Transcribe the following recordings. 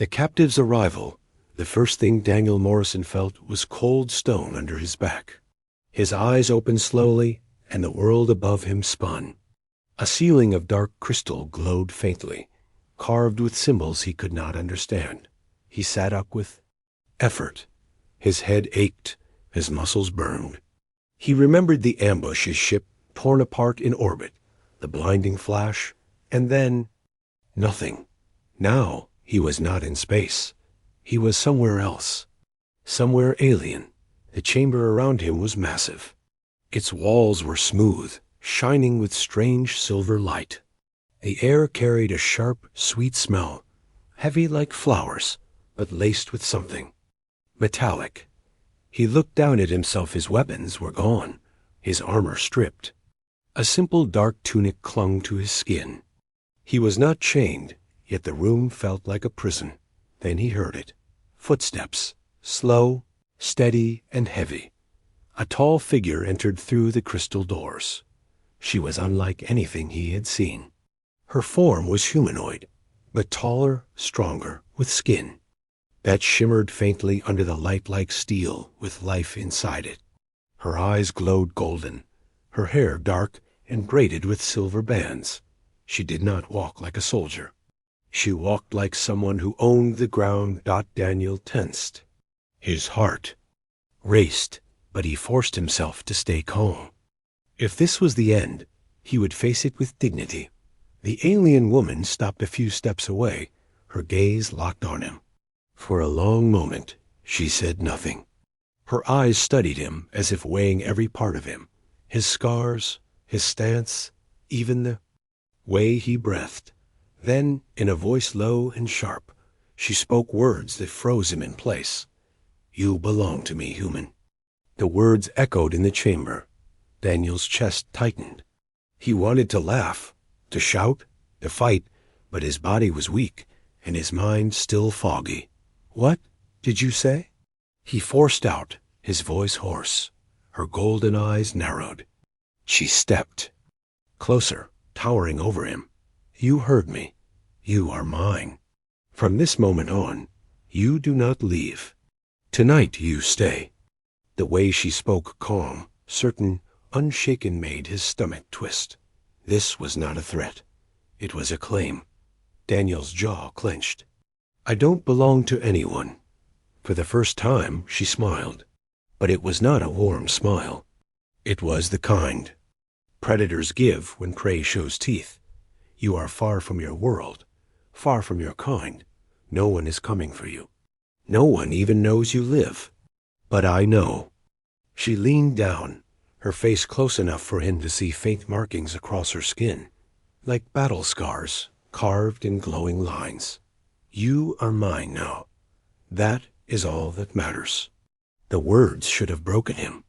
The captive's arrival, the first thing Daniel Morrison felt was cold stone under his back. His eyes opened slowly, and the world above him spun. A ceiling of dark crystal glowed faintly, carved with symbols he could not understand. He sat up with effort. His head ached, his muscles burned. He remembered the ambush his ship torn apart in orbit, the blinding flash, and then nothing. Now he was not in space. He was somewhere else, somewhere alien. The chamber around him was massive. Its walls were smooth, shining with strange silver light. The air carried a sharp, sweet smell, heavy like flowers, but laced with something metallic. He looked down at himself. His weapons were gone, his armor stripped. A simple dark tunic clung to his skin. He was not chained, yet the room felt like a prison. Then he heard it. Footsteps, slow, steady, and heavy. A tall figure entered through the crystal doors. She was unlike anything he had seen. Her form was humanoid, but taller, stronger, with skin that shimmered faintly under the light like steel with life inside it. Her eyes glowed golden, her hair dark and braided with silver bands. She did not walk like a soldier. She walked like someone who owned the ground. Daniel tensed. His heart raced, but he forced himself to stay calm. If this was the end, he would face it with dignity. The alien woman stopped a few steps away, her gaze locked on him. For a long moment, she said nothing. Her eyes studied him as if weighing every part of him, his scars, his stance, even the way he breathed. Then, in a voice low and sharp, she spoke words that froze him in place. "You belong to me, human." The words echoed in the chamber. Daniel's chest tightened. He wanted to laugh, to shout, to fight, but his body was weak, and his mind still foggy. "What did you say?" He forced out, his voice hoarse. Her golden eyes narrowed. She stepped closer, towering over him. "You heard me. You are mine. From this moment on, you do not leave. Tonight you stay." The way she spoke, calm, certain, unshaken, made his stomach twist. This was not a threat. It was a claim. Daniel's jaw clenched. "I don't belong to anyone." For the first time, she smiled. But it was not a warm smile. It was the kind predators give when prey shows teeth. You are far from your world, far from your kind. No one is coming for you. No one even knows you live. But I know. She leaned down, her face close enough for him to see faint markings across her skin, like battle scars carved in glowing lines. "You are mine now. That is all that matters." The words should have broken him.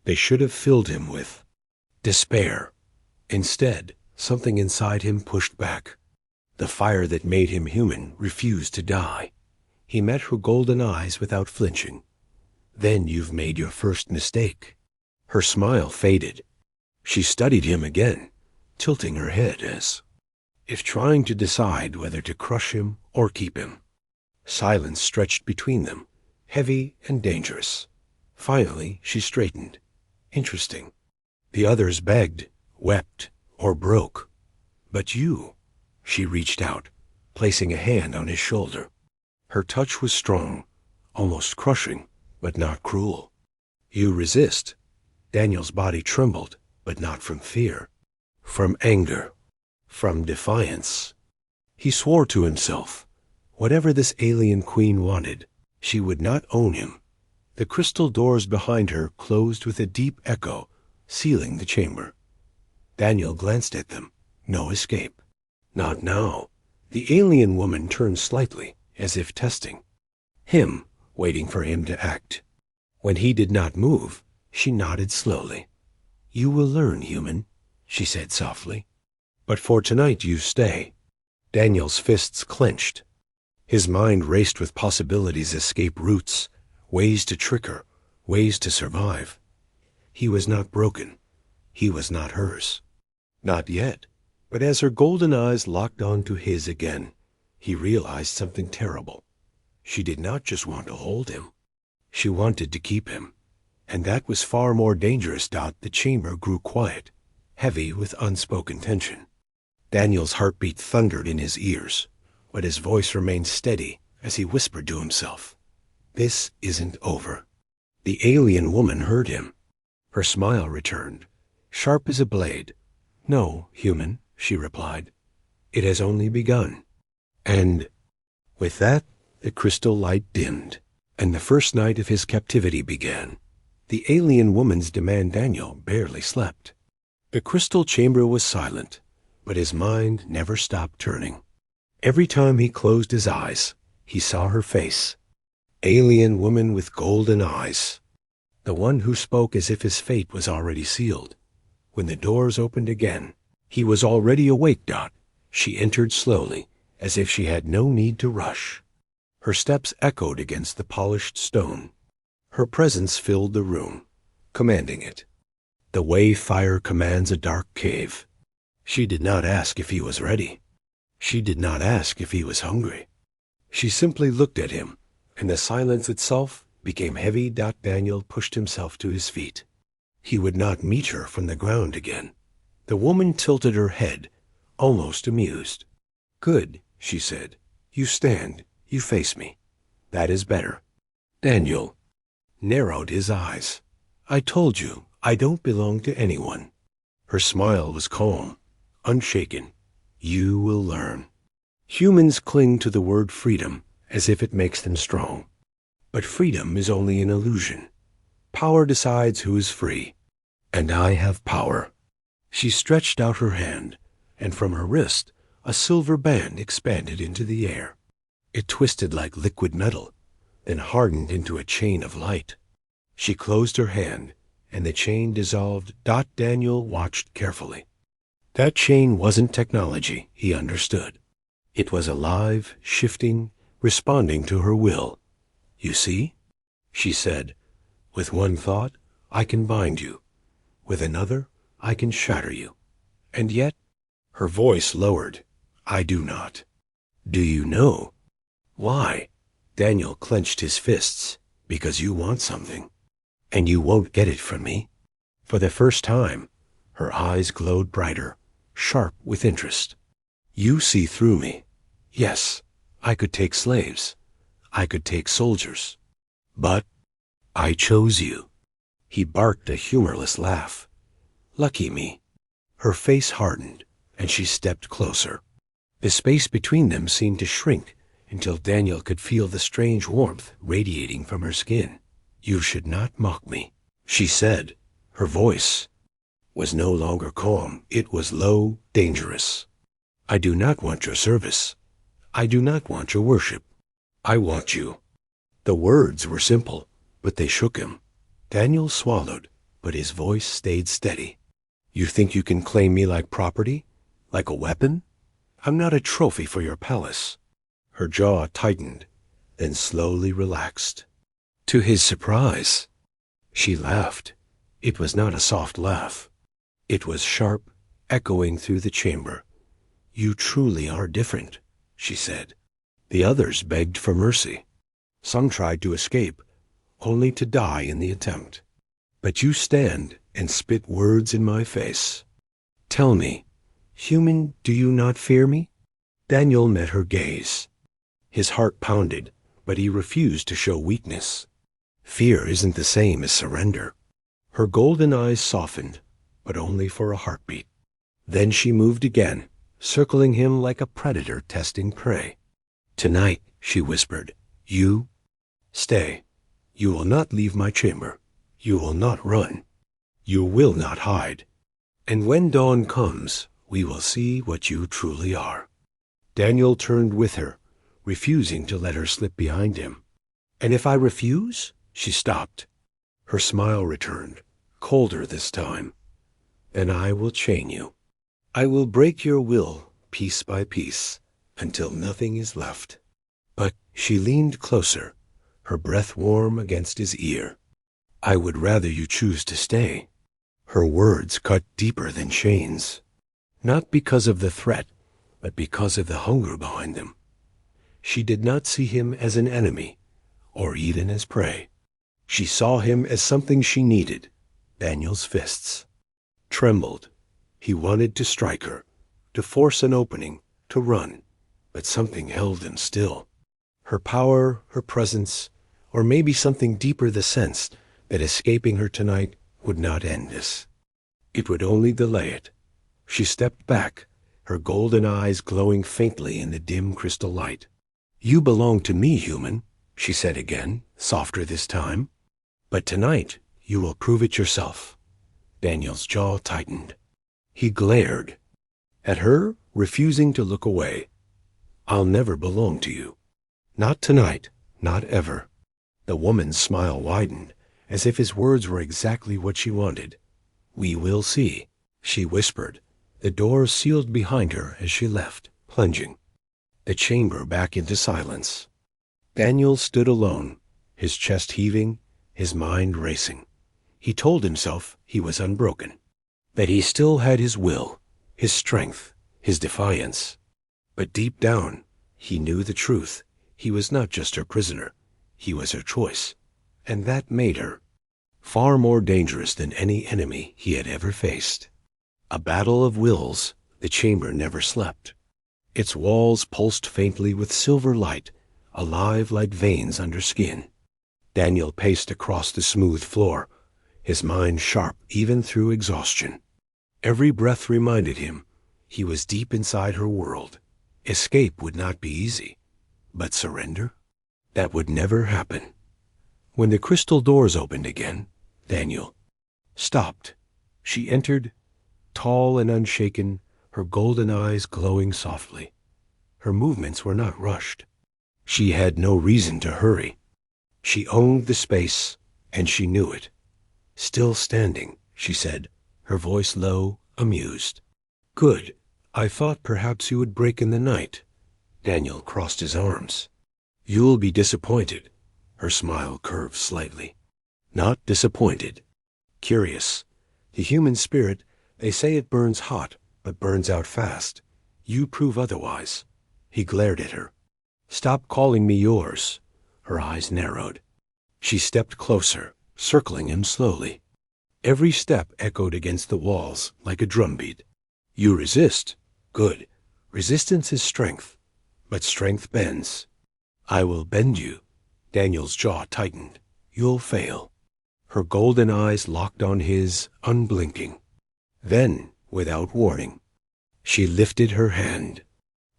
They should have filled him with despair. Instead, something inside him pushed back. The fire that made him human refused to die. He met her golden eyes without flinching. "Then you've made your first mistake." Her smile faded. She studied him again, tilting her head as if trying to decide whether to crush him or keep him. Silence stretched between them, heavy and dangerous. Finally, she straightened. Interesting. The others begged, wept, or broke. But you. She reached out, placing a hand on his shoulder. Her touch was strong, almost crushing, but not cruel. You resist. Daniel's body trembled, but not from fear. From anger. From defiance. He swore to himself, whatever this alien queen wanted, she would not own him. The crystal doors behind her closed with a deep echo, sealing the chamber. Daniel glanced at them. No escape. Not now. The alien woman turned slightly, as if testing him, waiting for him to act. When he did not move, she nodded slowly. "You will learn, human," she said softly. "But for tonight you stay." Daniel's fists clenched. His mind raced with possibilities, escape routes, ways to trick her, ways to survive. He was not broken. He was not hers. Not yet. But as her golden eyes locked onto his again, he realized something terrible. She did not just want to hold him. She wanted to keep him. And that was far more dangerous. The chamber grew quiet, heavy with unspoken tension. Daniel's heartbeat thundered in his ears, but his voice remained steady as he whispered to himself, "This isn't over." The alien woman heard him. Her smile returned, sharp as a blade. "No, human," she replied. "It has only begun." And with that, the crystal light dimmed, and the first night of his captivity began. The alien woman's demand Daniel barely slept. The crystal chamber was silent, but his mind never stopped turning. Every time he closed his eyes, he saw her face. Alien woman with golden eyes. The one who spoke as if his fate was already sealed. When the doors opened again, he was already awake. She entered slowly, as if she had no need to rush. Her steps echoed against the polished stone. Her presence filled the room, commanding it. The way fire commands a dark cave. She did not ask if he was ready. She did not ask if he was hungry. She simply looked at him, and the silence itself became heavy. Daniel pushed himself to his feet. He would not meet her from the ground again. The woman tilted her head, almost amused. "Good," she said. "You stand. You face me. That is better." Daniel narrowed his eyes. "I told you, I don't belong to anyone." Her smile was calm, unshaken. "You will learn." Humans cling to the word freedom as if it makes them strong. But freedom is only an illusion. Power decides who is free. And I have power. She stretched out her hand, and from her wrist, a silver band expanded into the air. It twisted like liquid metal, then hardened into a chain of light. She closed her hand, and the chain dissolved. Daniel watched carefully. That chain wasn't technology, he understood. It was alive, shifting, responding to her will. "You see?" she said. "With one thought, I can bind you. With another, I can shatter you. And yet," her voice lowered, "I do not." "Do you know?" "Why?" Daniel clenched his fists. "Because you want something. And you won't get it from me." For the first time, her eyes glowed brighter, sharp with interest. "You see through me. Yes, I could take slaves. I could take soldiers. But I chose you." He barked a humorless laugh. "Lucky me." Her face hardened, and she stepped closer. The space between them seemed to shrink until Daniel could feel the strange warmth radiating from her skin. "You should not mock me," she said. Her voice was no longer calm. It was low, dangerous. "I do not want your service. I do not want your worship. I want you." The words were simple, but they shook him. Daniel swallowed, but his voice stayed steady. "You think you can claim me like property? Like a weapon? I'm not a trophy for your palace." Her jaw tightened, then slowly relaxed. To his surprise, she laughed. It was not a soft laugh. It was sharp, echoing through the chamber. "You truly are different," she said. The others begged for mercy. Some tried to escape, only to die in the attempt. But you stand and spit words in my face. "Tell me, human, do you not fear me?" Daniel met her gaze. His heart pounded, but he refused to show weakness. Fear isn't the same as surrender. Her golden eyes softened, but only for a heartbeat. Then she moved again, circling him like a predator testing prey. "Tonight," she whispered, "you stay. You will not leave my chamber. You will not run. You will not hide. And when dawn comes, we will see what you truly are." Daniel turned with her, refusing to let her slip behind him. "And if I refuse?" She stopped. Her smile returned, colder this time. "Then I will chain you. I will break your will piece by piece, until nothing is left." But she leaned closer, her breath warm against his ear. "I would rather you choose to stay." Her words cut deeper than chains, not because of the threat, but because of the hunger behind them. She did not see him as an enemy, or even as prey. She saw him as something she needed. Daniel's fists trembled. He wanted to strike her, to force an opening, to run, but something held him still. Her power, her presence, or maybe something deeper, the sense that escaping her tonight would not end this. It would only delay it. She stepped back, her golden eyes glowing faintly in the dim crystal light. "You belong to me, human," she said again, softer this time. "But tonight you will prove it yourself." Daniel's jaw tightened. He glared at her, refusing to look away. "I'll never belong to you. Not tonight, not ever." The woman's smile widened, as if his words were exactly what she wanted. "We will see," she whispered. The door sealed behind her as she left, plunging the chamber back into silence. Daniel stood alone, his chest heaving, his mind racing. He told himself he was unbroken, that he still had his will, his strength, his defiance. But deep down, he knew the truth. He was not just her prisoner. He was her choice. And that made her far more dangerous than any enemy he had ever faced. A battle of wills. The chamber never slept. Its walls pulsed faintly with silver light, alive like veins under skin. Daniel paced across the smooth floor, his mind sharp even through exhaustion. Every breath reminded him he was deep inside her world. Escape would not be easy, but surrender? That would never happen. When the crystal doors opened again, Daniel stopped. She entered, tall and unshaken, her golden eyes glowing softly. Her movements were not rushed. She had no reason to hurry. She owned the space, and she knew it. "Still standing," she said, her voice low, amused. "Good. I thought perhaps you would break in the night." Daniel crossed his arms. "You'll be disappointed." Her smile curved slightly. "Not disappointed. Curious. The human spirit, they say it burns hot, but burns out fast. You prove otherwise." He glared at her. "Stop calling me yours." Her eyes narrowed. She stepped closer, circling him slowly. Every step echoed against the walls like a drumbeat. "You resist. Good. Resistance is strength, but strength bends." "I will bend you." Daniel's jaw tightened. "You'll fail." Her golden eyes locked on his, unblinking. Then, without warning, she lifted her hand.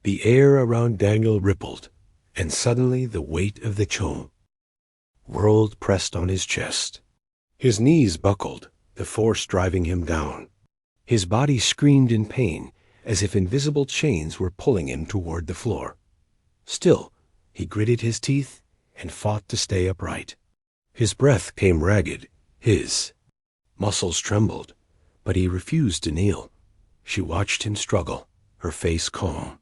The air around Daniel rippled, and suddenly the weight of the world pressed on his chest. His knees buckled, the force driving him down. His body screamed in pain, as if invisible chains were pulling him toward the floor. Still, he gritted his teeth and fought to stay upright. His breath came ragged, his muscles trembled, but he refused to kneel. She watched him struggle, her face calm.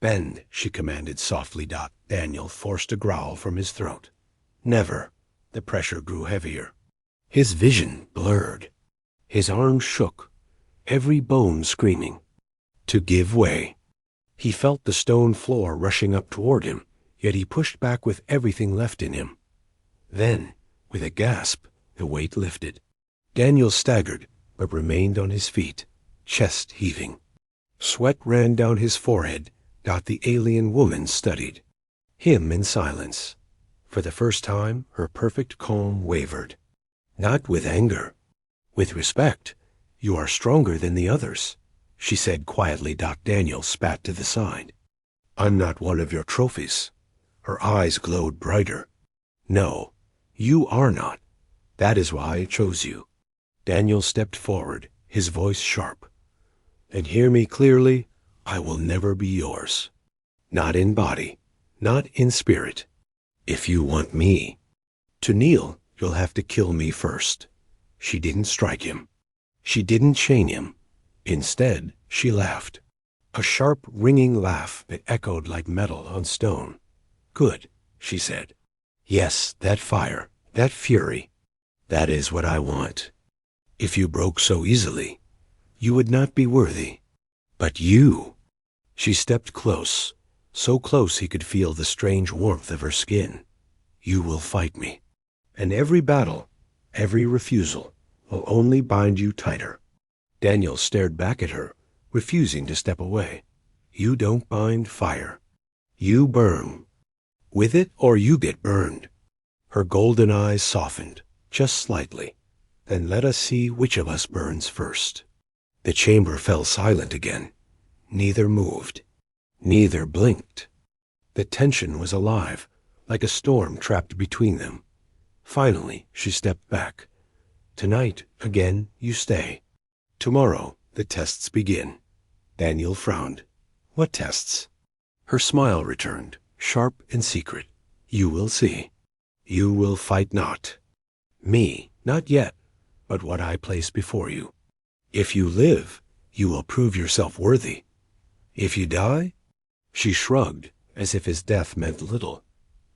"Bend," she commanded softly. Daniel forced a growl from his throat. "Never." The pressure grew heavier. His vision blurred. His arms shook, every bone screaming to give way. He felt the stone floor rushing up toward him, yet he pushed back with everything left in him. Then, with a gasp, the weight lifted. Daniel staggered, but remained on his feet, chest heaving. Sweat ran down his forehead. The alien woman studied him in silence. For the first time, her perfect calm wavered. Not with anger, with respect. "You are stronger than the others," she said quietly. Daniel spat to the side. "I'm not one of your trophies." Her eyes glowed brighter. "No, you are not. That is why I chose you." Daniel stepped forward, his voice sharp. "And hear me clearly, I will never be yours. Not in body, not in spirit. If you want me to kneel, you'll have to kill me first." She didn't strike him. She didn't chain him. Instead, she laughed. A sharp, ringing laugh that echoed like metal on stone. "Good," she said. "Yes, that fire, that fury, that is what I want. If you broke so easily, you would not be worthy. But you—" She stepped close, so close he could feel the strange warmth of her skin. You will fight me. And every battle, every refusal, will only bind you tighter. Daniel stared back at her, refusing to step away. You don't bind fire. You burn. With it, or you get burned. Her golden eyes softened, just slightly. Then let us see which of us burns first. The chamber fell silent again. Neither moved. Neither blinked. The tension was alive, like a storm trapped between them. Finally, she stepped back. Tonight, again, you stay. Tomorrow, the tests begin. Daniel frowned. What tests? Her smile returned, sharp and secret. You will see. You will fight not. Me, not yet, but what I place before you. If you live, you will prove yourself worthy. If you die, she shrugged, as if his death meant little.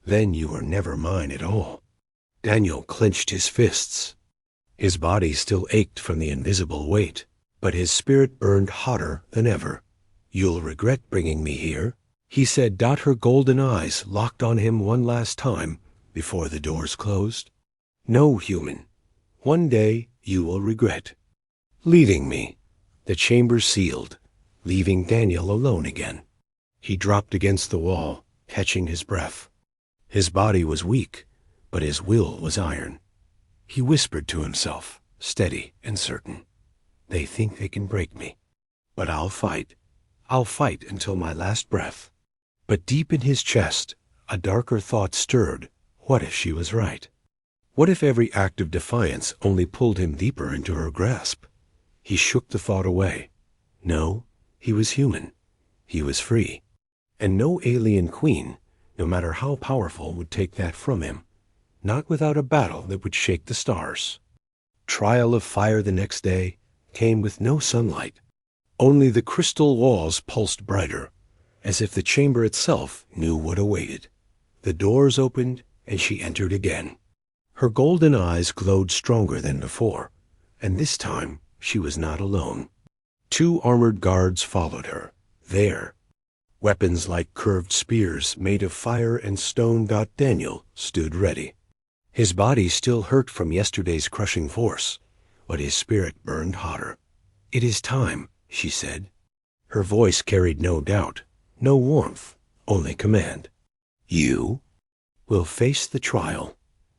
Then you are never mine at all. Daniel clenched his fists. His body still ached from the invisible weight, but his spirit burned hotter than ever. You'll regret bringing me here, he said. Her golden eyes locked on him one last time before the doors closed. No, human. One day you will regret. Leaving me. The chamber sealed, leaving Daniel alone again. He dropped against the wall, catching his breath. His body was weak, but his will was iron. He whispered to himself, steady and certain. They think they can break me, but I'll fight. I'll fight until my last breath. But deep in his chest, a darker thought stirred. What if she was right? What if every act of defiance only pulled him deeper into her grasp? He shook the thought away. No, he was human. He was free. And no alien queen, no matter how powerful, would take that from him. Not without a battle that would shake the stars. Trial of fire the next day came with no sunlight. Only the crystal walls pulsed brighter, as if the chamber itself knew what awaited. The doors opened, and she entered again. Her golden eyes glowed stronger than before, and this time she was not alone. 2 armored guards followed her. There, weapons like curved spears made of fire and stone. Daniel stood ready. His body still hurt from yesterday's crushing force, but his spirit burned hotter. It is time, she said. Her voice carried no doubt, no warmth, only command. You will face the trial.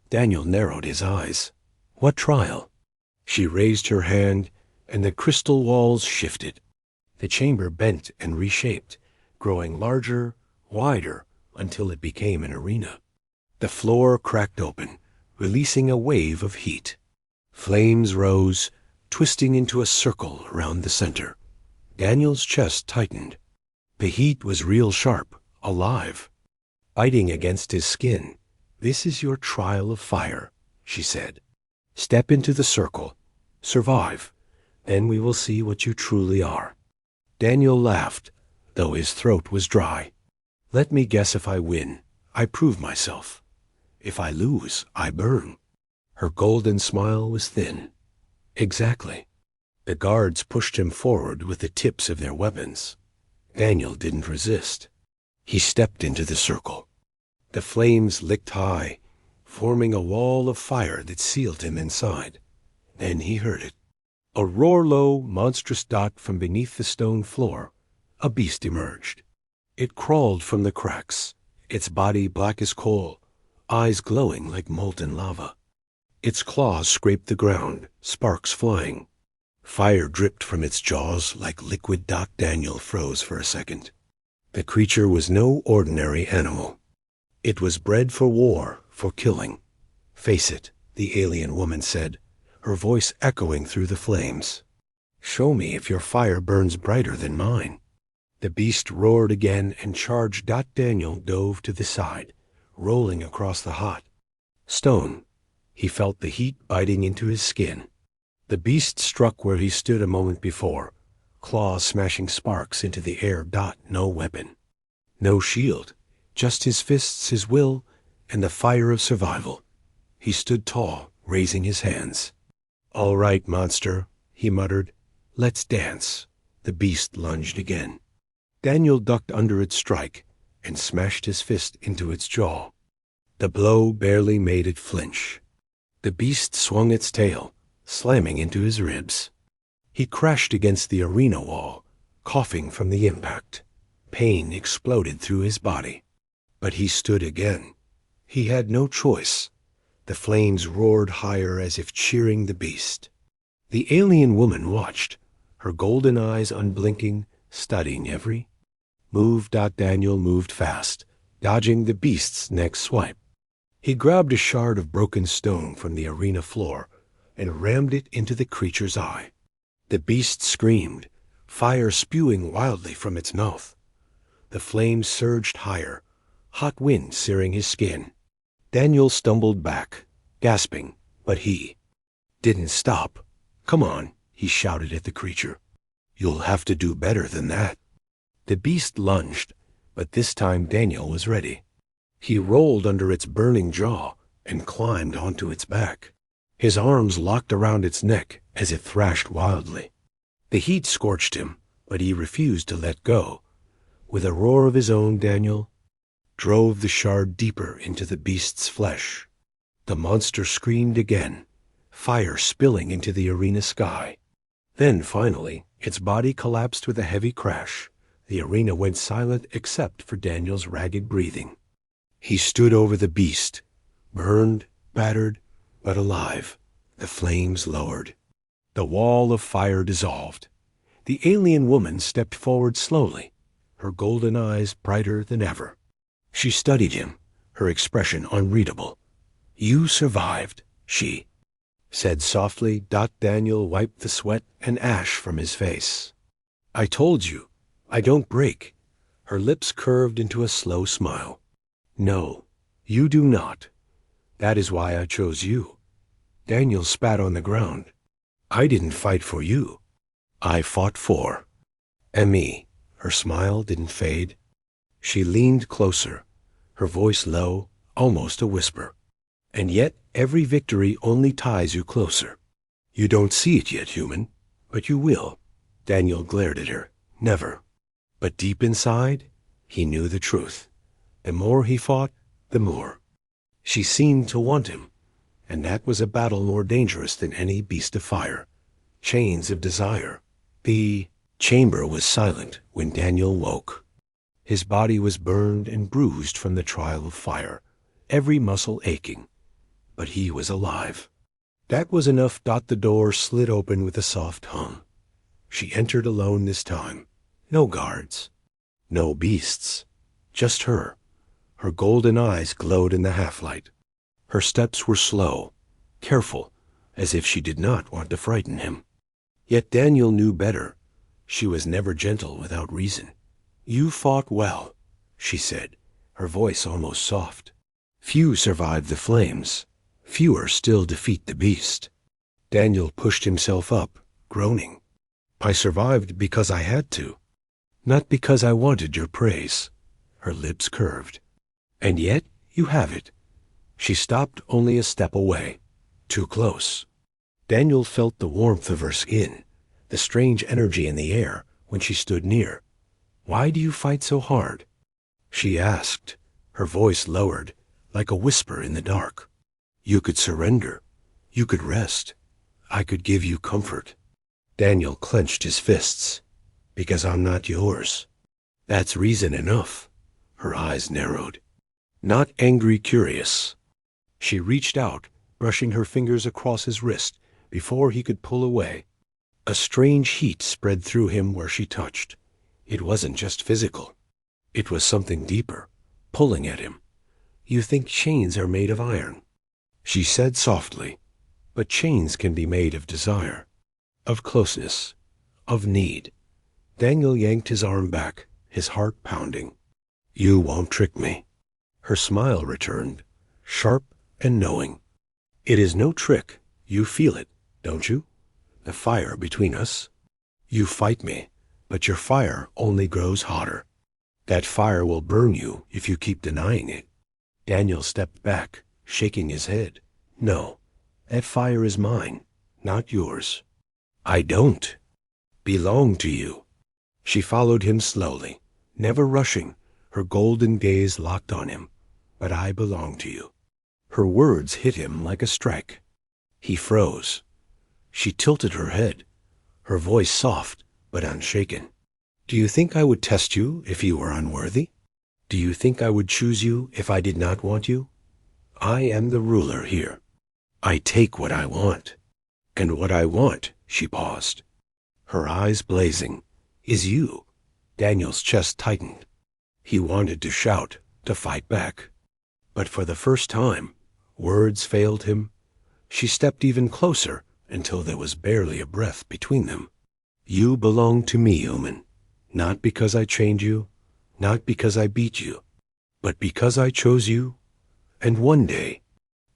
Daniel narrowed his eyes. What trial? She raised her hand, and the crystal walls shifted. The chamber bent and reshaped, growing larger, wider, until it became an arena. The floor cracked open, releasing a wave of heat. Flames rose, twisting into a circle around the center. Daniel's chest tightened. The heat was real sharp, alive, biting against his skin. This is your trial of fire, she said. Step into the circle. Survive. Then we will see what you truly are. Daniel laughed, though his throat was dry. Let me guess. If I win, I prove myself. If I lose, I burn. Her golden smile was thin. Exactly. The guards pushed him forward with the tips of their weapons. Daniel didn't resist. He stepped into the circle. The flames licked high, forming a wall of fire that sealed him inside. Then he heard it. A roar low, monstrous dot from beneath the stone floor. A beast emerged. It crawled from the cracks, its body black as coal, eyes glowing like molten lava. Its claws scraped the ground, sparks flying. Fire dripped from its jaws like liquid. Daniel froze for a second. The creature was no ordinary animal. It was bred for war, for killing. Face it, the alien woman said, her voice echoing through the flames. Show me if your fire burns brighter than mine. The beast roared again and charged. Daniel dove to the side, rolling across the hot stone. He felt the heat biting into his skin. The beast struck where he stood a moment before, claws smashing sparks into the air. No weapon, no shield, just his fists, his will, and the fire of survival. He stood tall, raising his hands. All right, monster, he muttered. Let's dance. The beast lunged again. Daniel ducked under its strike, and smashed his fist into its jaw. The blow barely made it flinch. The beast swung its tail, slamming into his ribs. He crashed against the arena wall, coughing from the impact. Pain exploded through his body. But he stood again. He had no choice. The flames roared higher as if cheering the beast. The alien woman watched, her golden eyes unblinking, studying every move. Daniel moved fast, dodging the beast's next swipe. He grabbed a shard of broken stone from the arena floor and rammed it into the creature's eye. The beast screamed, fire spewing wildly from its mouth. The flames surged higher, hot wind searing his skin. Daniel stumbled back, gasping, but he didn't stop. "Come on," he shouted at the creature. "You'll have to do better than that." The beast lunged, but this time Daniel was ready. He rolled under its burning jaw and climbed onto its back. His arms locked around its neck as it thrashed wildly. The heat scorched him, but he refused to let go. With a roar of his own, Daniel drove the shard deeper into the beast's flesh. The monster screamed again, fire spilling into the arena sky. Then, finally, its body collapsed with a heavy crash. The arena went silent except for Daniel's ragged breathing. He stood over the beast, burned, battered, but alive. The flames lowered. The wall of fire dissolved. The alien woman stepped forward slowly, her golden eyes brighter than ever. She studied him, her expression unreadable. "You survived," she said softly. Daniel wiped the sweat and ash from his face. "I told you, I don't break." Her lips curved into a slow smile. "No, you do not. That is why I chose you." Daniel spat on the ground. "I didn't fight for you. I fought for me." Her smile didn't fade. She leaned closer, her voice low, almost a whisper. "And yet every victory only ties you closer. You don't see it yet, human, but you will." Daniel glared at her. "Never." But deep inside, he knew the truth. The more he fought, the more she seemed to want him, and that was a battle more dangerous than any beast of fire. Chains of desire. The chamber was silent when Daniel woke. His body was burned and bruised from the trial of fire, every muscle aching. But he was alive. That was enough. The door slid open with a soft hum. She entered alone this time. No guards, no beasts, just her. Her golden eyes glowed in the half-light. Her steps were slow, careful, as if she did not want to frighten him. Yet Daniel knew better. She was never gentle without reason. "You fought well," she said, her voice almost soft. "Few survive the flames. Fewer still defeat the beast." Daniel pushed himself up, groaning. "I survived because I had to, not because I wanted your praise." Her lips curved. "And yet you have it." She stopped only a step away, too close. Daniel felt the warmth of her skin, the strange energy in the air when she stood near. "Why do you fight so hard?" she asked, her voice lowered, like a whisper in the dark. "You could surrender. You could rest. I could give you comfort." Daniel clenched his fists. "Because I'm not yours." "That's reason enough." Her eyes narrowed. Not angry, curious. She reached out, brushing her fingers across his wrist before he could pull away. A strange heat spread through him where she touched. It wasn't just physical. It was something deeper, pulling at him. "You think chains are made of iron," she said softly. "But chains can be made of desire, of closeness, of need." Daniel yanked his arm back, his heart pounding. "You won't trick me." Her smile returned, sharp and knowing. "It is no trick. You feel it, don't you? The fire between us. You fight me, but your fire only grows hotter. That fire will burn you if you keep denying it." Daniel stepped back, shaking his head. "No, that fire is mine, not yours. I don't belong to you." She followed him slowly, never rushing, her golden gaze locked on him. "But I belong to you." Her words hit him like a strike. He froze. She tilted her head, her voice soft but unshaken. "Do you think I would test you if you were unworthy? Do you think I would choose you if I did not want you? I am the ruler here. I take what I want. And what I want," she paused, her eyes blazing, "is you." Daniel's chest tightened. He wanted to shout, to fight back. But for the first time, words failed him. She stepped even closer until there was barely a breath between them. "You belong to me, human. Not because I chained you, not because I beat you, but because I chose you. And one day,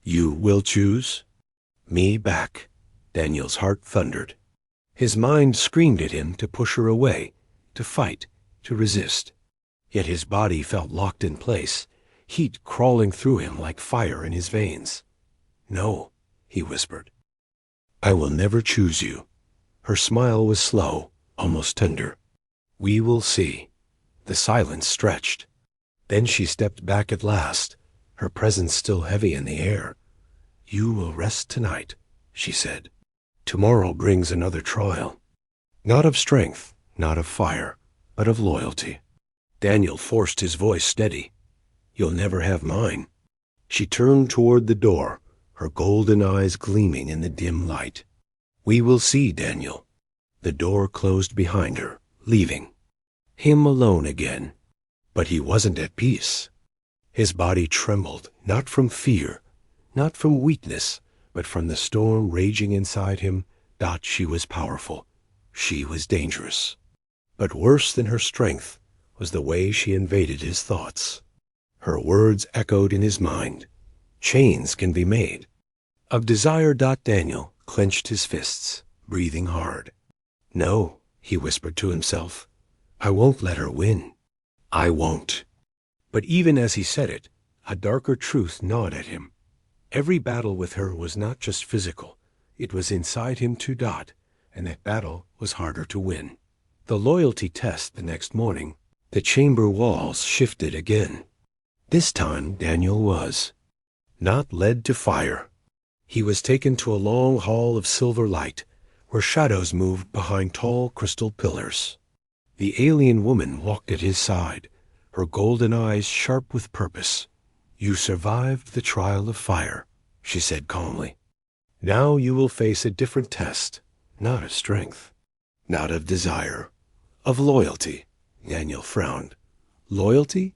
you will choose me back." Daniel's heart thundered. His mind screamed at him to push her away, to fight, to resist. Yet his body felt locked in place, heat crawling through him like fire in his veins. "No," he whispered. "I will never choose you." Her smile was slow, almost tender. "We will see." The silence stretched. Then she stepped back at last, her presence still heavy in the air. "You will rest tonight," she said. "Tomorrow brings another trial. Not of strength, not of fire, but of loyalty." Daniel forced his voice steady. "You'll never have mine." She turned toward the door, her golden eyes gleaming in the dim light. "We will see, Daniel." The door closed behind her, leaving him alone again. But he wasn't at peace. His body trembled, not from fear, not from weakness, but from the storm raging inside him. She was powerful. She was dangerous. But worse than her strength was the way she invaded his thoughts. Her words echoed in his mind. Chains can be made. Of desire. Daniel clenched his fists, breathing hard. "No," he whispered to himself. "I won't let her win. I won't." But even as he said it, a darker truth gnawed at him. Every battle with her was not just physical. It was inside him too. And that battle was harder to win. The loyalty test the next morning, the chamber walls shifted again. This time Daniel was not led to fire. He was taken to a long hall of silver light, where shadows moved behind tall crystal pillars. The alien woman walked at his side, her golden eyes sharp with purpose. "You survived the trial of fire," she said calmly. "Now you will face a different test, not of strength, not of desire, of loyalty." Daniel frowned. "Loyalty?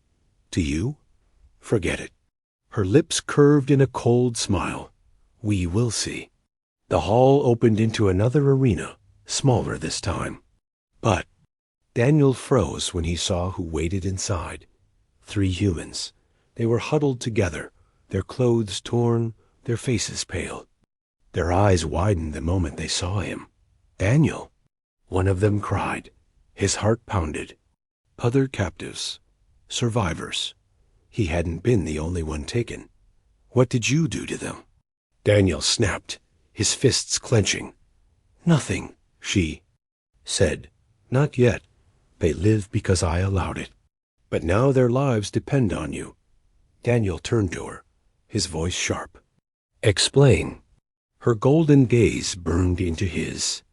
To you? Forget it." Her lips curved in a cold smile. "We will see." The hall opened into another arena, smaller this time. But Daniel froze when he saw who waited inside. 3 humans. They were huddled together, their clothes torn, their faces pale. Their eyes widened the moment they saw him. "Daniel!" One of them cried. His heart pounded. Other captives. Survivors. He hadn't been the only one taken. "What did you do to them?" Daniel snapped, his fists clenching. "Nothing," she said. "Not yet. They live because I allowed it. But now their lives depend on you." Daniel turned to her, his voice sharp. "Explain." Her golden gaze burned into his.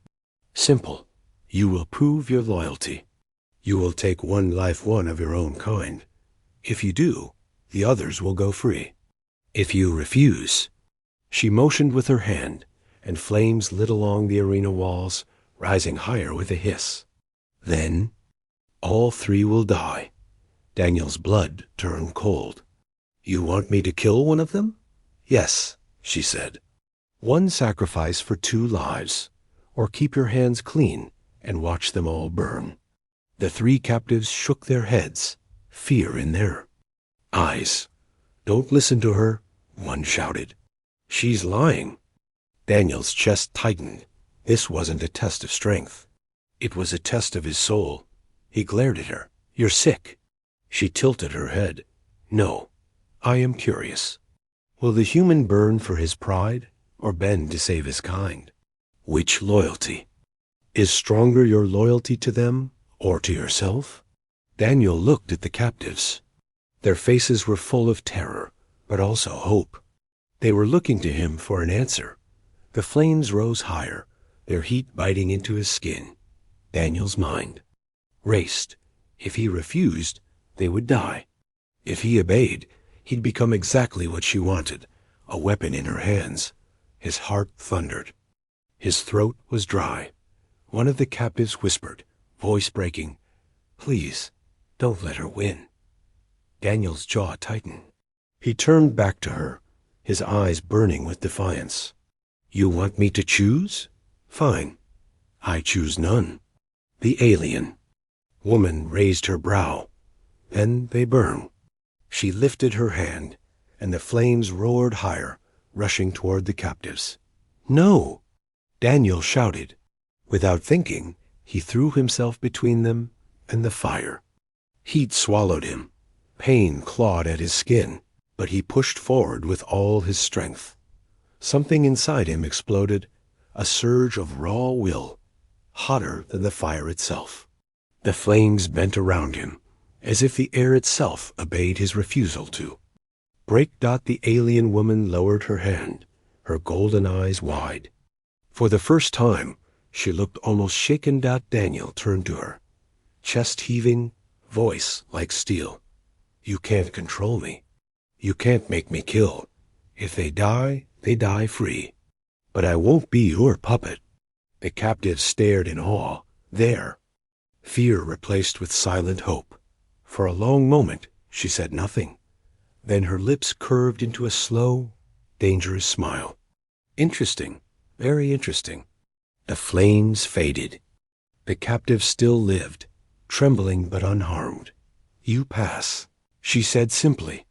"Simple. You will prove your loyalty. You will take one of your own kind. If you do, the others will go free. If you refuse—" She motioned with her hand, and flames lit along the arena walls, rising higher with a hiss. "Then all 3 will die." Daniel's blood turned cold. "You want me to kill one of them?" "Yes," she said. "One sacrifice for 2 lives, or keep your hands clean and watch them all burn." The 3 captives shook their heads, fear in their eyes. "Don't listen to her," one shouted. "She's lying." Daniel's chest tightened. This wasn't a test of strength. It was a test of his soul. He glared at her. "You're sick." She tilted her head. "No, I am curious. Will the human burn for his pride or bend to save his kind? Which loyalty? Is stronger your loyalty to them or to yourself?" Daniel looked at the captives. Their faces were full of terror, but also hope. They were looking to him for an answer. The flames rose higher, their heat biting into his skin. Daniel's mind raced. If he refused, they would die. If he obeyed, he'd become exactly what she wanted, a weapon in her hands. His heart thundered. His throat was dry. One of the captives whispered, voice breaking, "Please, don't let her win." Daniel's jaw tightened. He turned back to her, his eyes burning with defiance. "You want me to choose? Fine. I choose none." The alien woman raised her brow. Then they burned. She lifted her hand, and the flames roared higher, rushing toward the captives. "No!" Daniel shouted. Without thinking, he threw himself between them and the fire. Heat swallowed him. Pain clawed at his skin, but he pushed forward with all his strength. Something inside him exploded, a surge of raw will, hotter than the fire itself. The flames bent around him, as if the air itself obeyed his refusal to. The alien woman lowered her hand, her golden eyes wide. For the first time, she looked almost shaken. Daniel turned to her, chest heaving, voice like steel. "You can't control me. You can't make me kill. If they die free. But I won't be your puppet." The captives stared in awe. There, fear replaced with silent hope. For a long moment, she said nothing. Then her lips curved into a slow, dangerous smile. "Interesting, very interesting." The flames faded. The captive still lived, trembling but unharmed. "You pass," she said simply.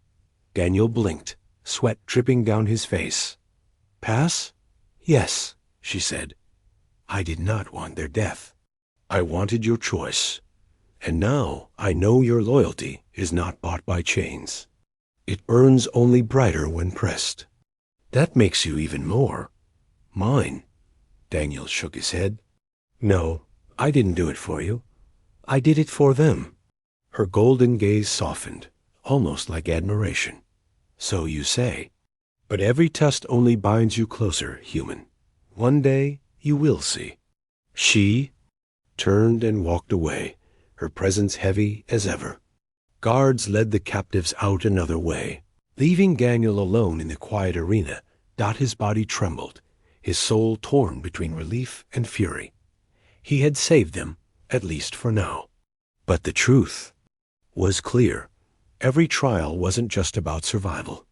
Daniel blinked, sweat dripping down his face. "Pass? Yes," she said. "I did not want their death. I wanted your choice. And now I know your loyalty is not bought by chains. It burns only brighter when pressed. That makes you even more mine." Daniel shook his head. "No, I didn't do it for you. I did it for them." Her golden gaze softened, almost like admiration. "So you say. But every test only binds you closer, human. One day you will see." She turned and walked away, her presence heavy as ever. Guards led the captives out another way. Leaving Daniel alone in the quiet arena, his body trembled, his soul torn between relief and fury. He had saved them, at least for now. But the truth was clear. Every trial wasn't just about survival.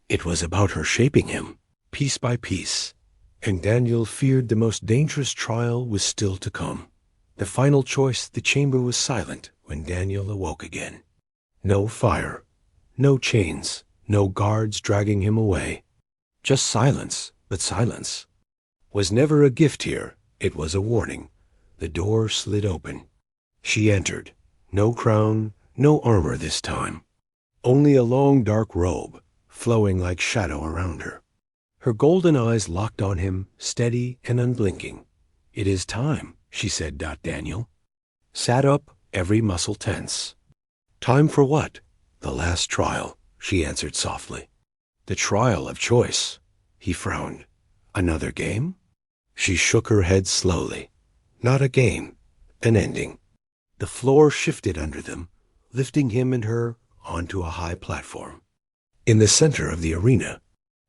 It was about her shaping him, piece by piece. And Daniel feared the most dangerous trial was still to come. The final choice. The chamber was silent when Daniel awoke again. No fire, no chains, no guards dragging him away. Just silence, but silence was never a gift here. It was a warning. The door slid open. She entered. No crown, no armor this time. Only a long dark robe, flowing like shadow around her. Her golden eyes locked on him, steady and unblinking. "It is time," she said. Daniel sat up, every muscle tense. "Time for what?" "The last trial," she answered softly. "The trial of choice." He frowned. "Another game?" She shook her head slowly. "Not a game, an ending." The floor shifted under them, lifting him and her onto a high platform. In the center of the arena,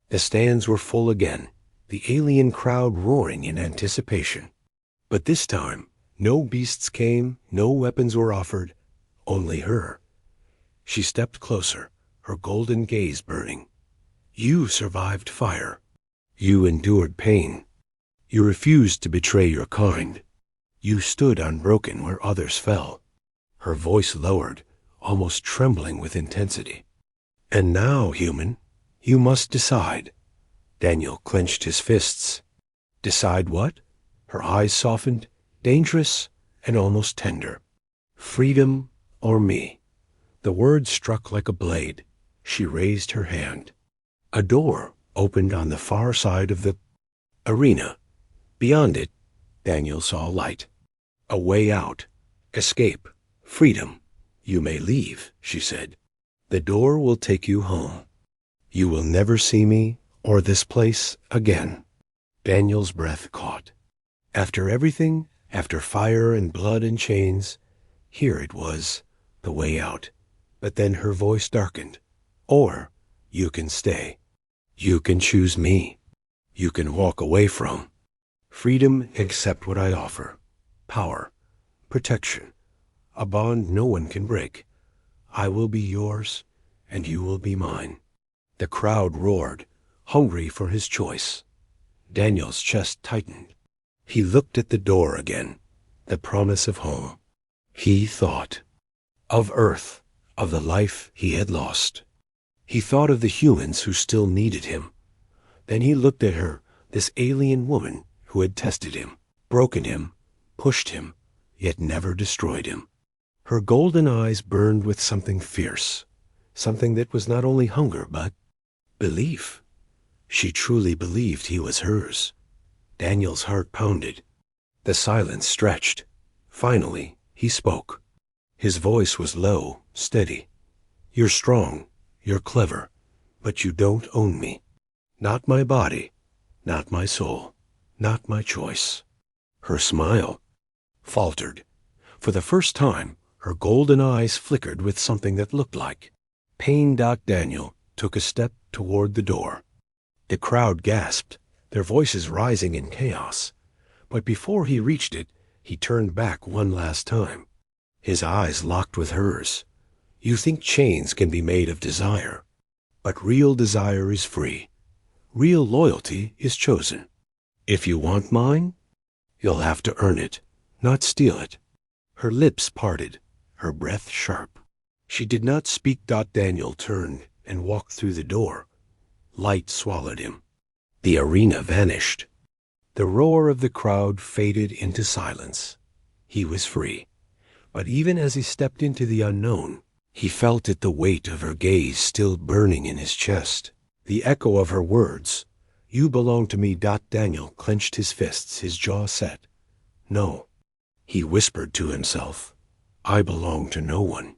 the stands were full again, the alien crowd roaring in anticipation. But this time, no beasts came, no weapons were offered, only her. She stepped closer, her golden gaze burning. "You survived fire. You endured pain. You refused to betray your kind. You stood unbroken where others fell." Her voice lowered, almost trembling with intensity. "And now, human, you must decide." Daniel clenched his fists. "Decide what?" Her eyes softened, dangerous and almost tender. "Freedom or me?" The words struck like a blade. She raised her hand. A door opened on the far side of the arena. Beyond it, Daniel saw light. A way out. Escape. Freedom. You may leave, she said. The door will take you home. You will never see me or this place again. Daniel's breath caught. After everything, after fire and blood and chains, here it was, the way out. But then her voice darkened. Or you can stay. You can choose me. You can walk away from. Freedom, accept what I offer. Power. Protection. A bond no one can break. I will be yours, and you will be mine. The crowd roared, hungry for his choice. Daniel's chest tightened. He looked at the door again, the promise of home. He thought of Earth, of the life he had lost. He thought of the humans who still needed him. Then he looked at her, this alien woman who had tested him, broken him, pushed him, yet never destroyed him. Her golden eyes burned with something fierce, something that was not only hunger but belief. She truly believed he was hers. Daniel's heart pounded. The silence stretched. Finally, he spoke. His voice was low, steady. You're strong, you're clever, but you don't own me. Not my body, not my soul, not my choice. Her smile faltered. For the first time, her golden eyes flickered with something that looked like pain. Daniel took a step toward the door. The crowd gasped, their voices rising in chaos. But before he reached it, he turned back one last time. His eyes locked with hers. You think chains can be made of desire, but real desire is free. Real loyalty is chosen. If you want mine, you'll have to earn it, not steal it. Her lips parted, her breath sharp. She did not speak. Daniel turned and walked through the door. Light swallowed him. The arena vanished. The roar of the crowd faded into silence. He was free. But even as he stepped into the unknown, he felt it, the weight of her gaze still burning in his chest. The echo of her words, "You belong to me." Daniel clenched his fists, his jaw set. No, he whispered to himself, I belong to no one.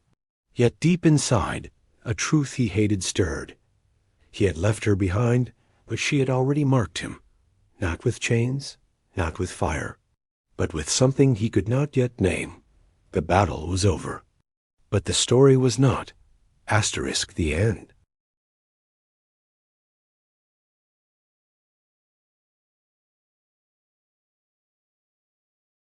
Yet deep inside, a truth he hated stirred. He had left her behind, but she had already marked him, not with chains, not with fire, but with something he could not yet name. The battle was over. But the story was not. * The end.